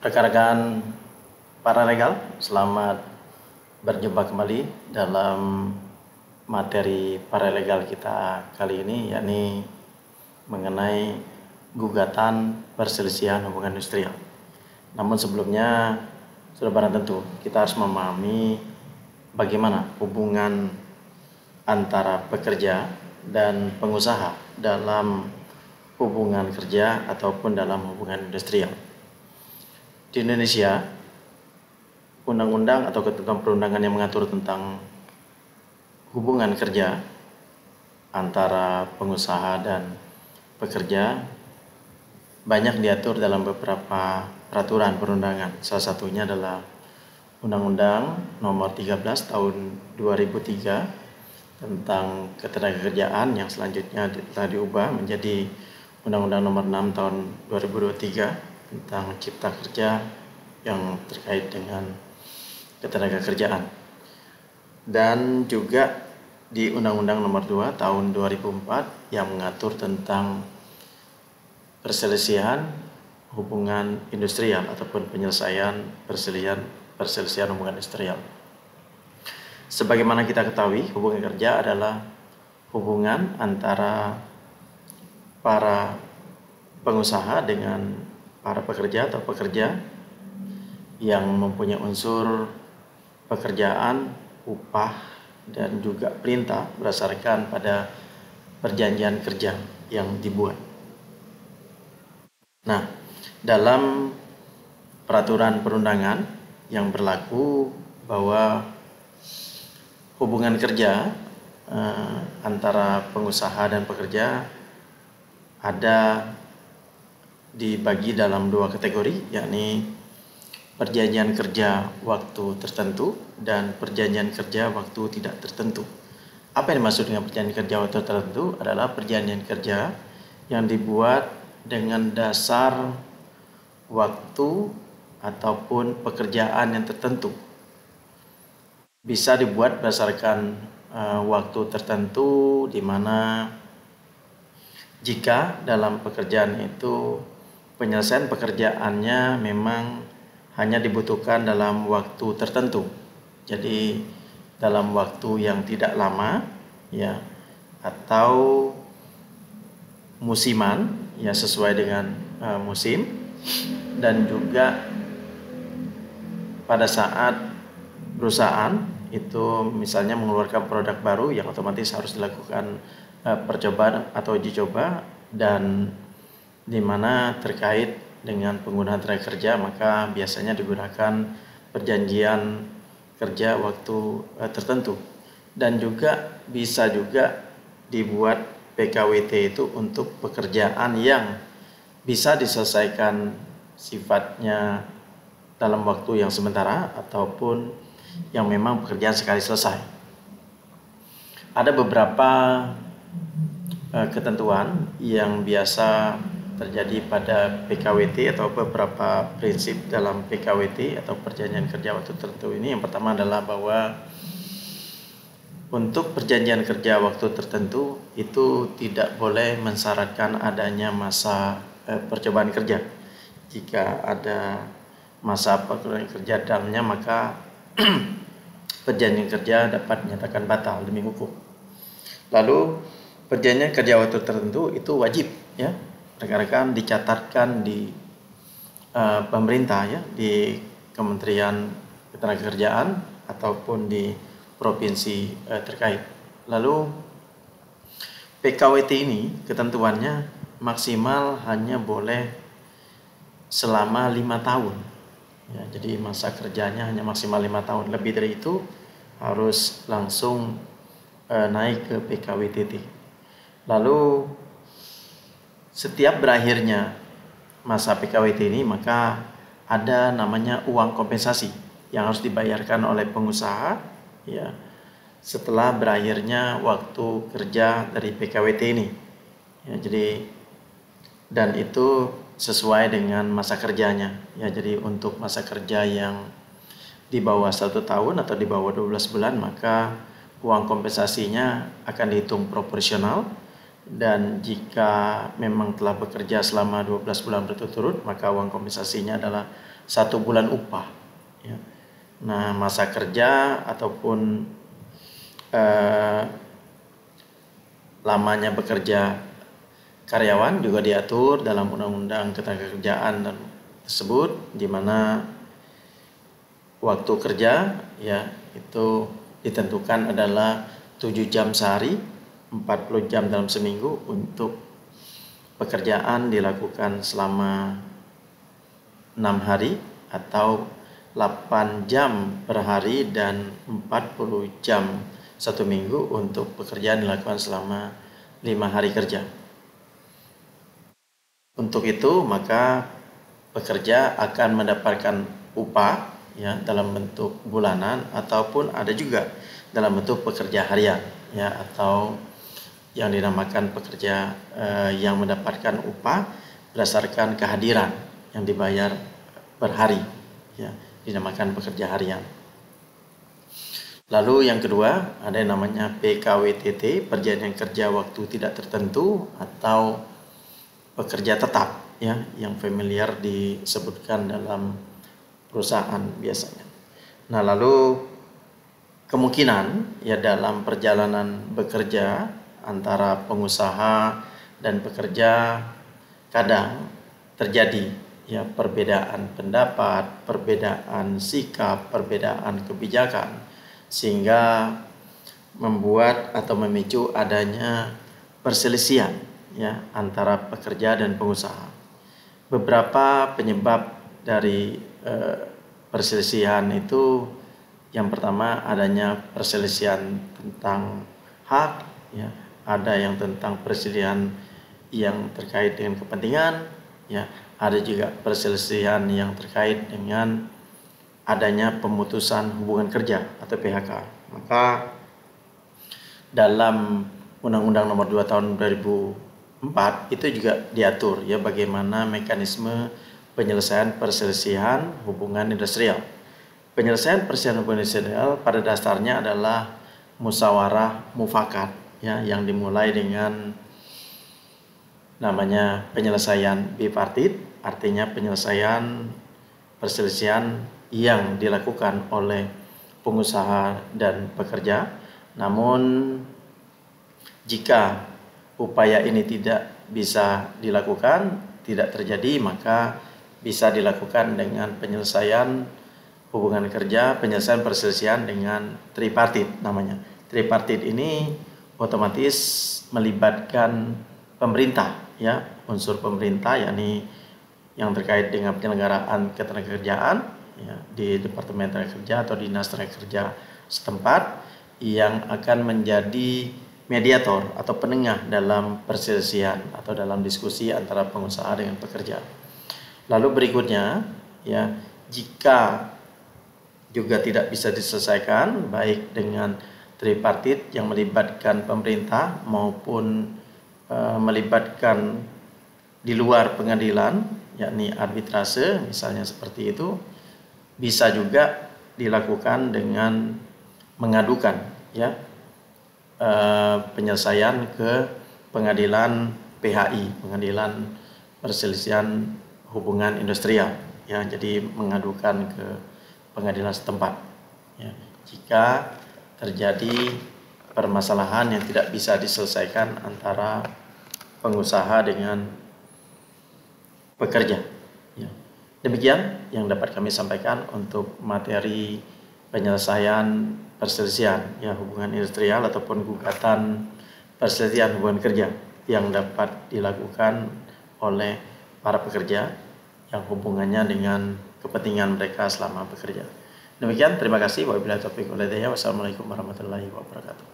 Rekan-rekan paralegal, selamat berjumpa kembali dalam materi paralegal kita kali ini, yakni mengenai gugatan perselisihan hubungan industrial. Namun sebelumnya, sudah barang tentu kita harus memahami bagaimana hubungan antara pekerja dan pengusaha dalam hubungan kerja ataupun dalam hubungan industrial. Di Indonesia, undang-undang atau ketentuan perundangan yang mengatur tentang hubungan kerja antara pengusaha dan pekerja banyak diatur dalam beberapa peraturan perundangan. Salah satunya adalah Undang-Undang Nomor 13 Tahun 2003 tentang Ketenagakerjaan yang selanjutnya telah diubah menjadi Undang-Undang Nomor 6 Tahun 2023 tentang Cipta Kerja yang terkait dengan ketenagakerjaan, dan juga di Undang-Undang Nomor 2 Tahun 2004 yang mengatur tentang perselisihan hubungan industrial ataupun penyelesaian perselisihan hubungan industrial. Sebagaimana kita ketahui, hubungan kerja adalah hubungan antara para pengusaha dengan para pekerja atau pekerja yang mempunyai unsur pekerjaan, upah, dan juga perintah berdasarkan pada perjanjian kerja yang dibuat. Nah, dalam peraturan perundangan yang berlaku bahwa hubungan kerja antara pengusaha dan pekerja ada dibagi dalam dua kategori, yakni perjanjian kerja waktu tertentu dan perjanjian kerja waktu tidak tertentu. Apa yang dimaksud dengan perjanjian kerja waktu tertentu adalah perjanjian kerja yang dibuat dengan dasar waktu ataupun pekerjaan yang tertentu. Bisa dibuat berdasarkan waktu tertentu, di mana jika dalam pekerjaan itu penyelesaian pekerjaannya memang hanya dibutuhkan dalam waktu tertentu. Jadi dalam waktu yang tidak lama, ya, atau musiman, ya, sesuai dengan musim, dan juga pada saat perusahaan itu misalnya mengeluarkan produk baru yang otomatis harus dilakukan percobaan atau uji coba, dan di mana terkait dengan penggunaan tenaga kerja, maka biasanya digunakan perjanjian kerja waktu tertentu. Dan juga bisa juga dibuat PKWT itu untuk pekerjaan yang bisa diselesaikan sifatnya dalam waktu yang sementara ataupun yang memang pekerjaan sekali selesai. Ada beberapa ketentuan yang biasa terjadi pada PKWT atau beberapa prinsip dalam PKWT atau perjanjian kerja waktu tertentu ini. Yang pertama adalah bahwa untuk perjanjian kerja waktu tertentu itu tidak boleh mensyaratkan adanya masa percobaan kerja. Jika ada masa percobaan kerja dalamnya, maka perjanjian kerja dapat dinyatakan batal demi hukum. Lalu perjanjian kerja waktu tertentu itu wajib, ya, rekan-rekan, dicatatkan di pemerintah, ya, di Kementerian Ketenagakerjaan ataupun di provinsi terkait. Lalu PKWT ini ketentuannya maksimal hanya boleh selama 5 tahun. Ya, jadi masa kerjanya hanya maksimal 5 tahun. Lebih dari itu harus langsung naik ke PKWT. Lalu setiap berakhirnya masa PKWT ini, maka ada namanya uang kompensasi yang harus dibayarkan oleh pengusaha, ya, setelah berakhirnya waktu kerja dari PKWT ini. Ya, jadi dan itu sesuai dengan masa kerjanya. Ya, jadi untuk masa kerja yang di bawah 1 tahun atau di bawah 12 bulan, maka uang kompensasinya akan dihitung proporsional dan jika memang telah bekerja selama 12 bulan berturut-turut, maka uang kompensasinya adalah 1 bulan upah. Ya. Nah, masa kerja ataupun lamanya bekerja karyawan juga diatur dalam Undang-Undang Ketenagakerjaan tersebut, di mana waktu kerja ya itu ditentukan adalah 7 jam sehari, 40 jam dalam seminggu. Untuk pekerjaan dilakukan selama 6 hari atau 8 jam per hari dan 40 jam 1 minggu untuk pekerjaan dilakukan selama 5 hari kerja. Untuk itu maka pekerja akan mendapatkan upah ya dalam bentuk bulanan ataupun ada juga dalam bentuk pekerja harian ya, atau yang dinamakan pekerja yang mendapatkan upah berdasarkan kehadiran yang dibayar per hari ya, dinamakan pekerja harian. Lalu yang kedua ada yang namanya PKWTT, perjanjian kerja waktu tidak tertentu atau pekerja tetap ya, yang familiar disebutkan dalam perusahaan biasanya. Nah, lalu kemungkinan ya dalam perjalanan bekerja antara pengusaha dan pekerja kadang terjadi ya perbedaan pendapat, perbedaan sikap, perbedaan kebijakan, sehingga membuat atau memicu adanya perselisihan ya antara pekerja dan pengusaha. Beberapa penyebab dari perselisihan itu, yang pertama adanya perselisihan tentang hak ya, ada yang tentang perselisihan yang terkait dengan kepentingan ya, ada juga perselisihan yang terkait dengan adanya pemutusan hubungan kerja atau PHK. Maka dalam Undang-Undang Nomor 2 Tahun 2004 itu juga diatur ya bagaimana mekanisme penyelesaian perselisihan hubungan industrial. Penyelesaian perselisihan hubungan industrial pada dasarnya adalah musyawarah mufakat ya, yang dimulai dengan namanya penyelesaian bipartit, artinya penyelesaian perselisihan yang dilakukan oleh pengusaha dan pekerja. Namun jika upaya ini tidak bisa dilakukan, tidak terjadi, maka bisa dilakukan dengan penyelesaian hubungan kerja, penyelesaian perselisihan dengan tripartit namanya. Tripartit ini otomatis melibatkan pemerintah ya, unsur pemerintah yakni yang terkait dengan penyelenggaraan ketenagakerjaan ya, di Departemen Tenaga Kerja atau Dinas Tenaga Kerja setempat, yang akan menjadi mediator atau penengah dalam perselisihan atau dalam diskusi antara pengusaha dengan pekerja. Lalu berikutnya ya, jika juga tidak bisa diselesaikan baik dengan tripartit yang melibatkan pemerintah maupun melibatkan di luar pengadilan yakni arbitrase misalnya seperti itu, bisa juga dilakukan dengan mengadukan ya penyelesaian ke pengadilan PHI, pengadilan perselisihan hubungan industrial ya, jadi mengadukan ke pengadilan setempat ya, jika terjadi permasalahan yang tidak bisa diselesaikan antara pengusaha dengan pekerja ya. Demikian yang dapat kami sampaikan untuk materi penyelesaian perselisihan ya hubungan industrial ataupun gugatan perselisihan hubungan kerja yang dapat dilakukan oleh para pekerja yang hubungannya dengan kepentingan mereka selama bekerja. Demikian, terima kasih. Wabillahi taufiq wal hidayah. Wassalamualaikum warahmatullahi wabarakatuh.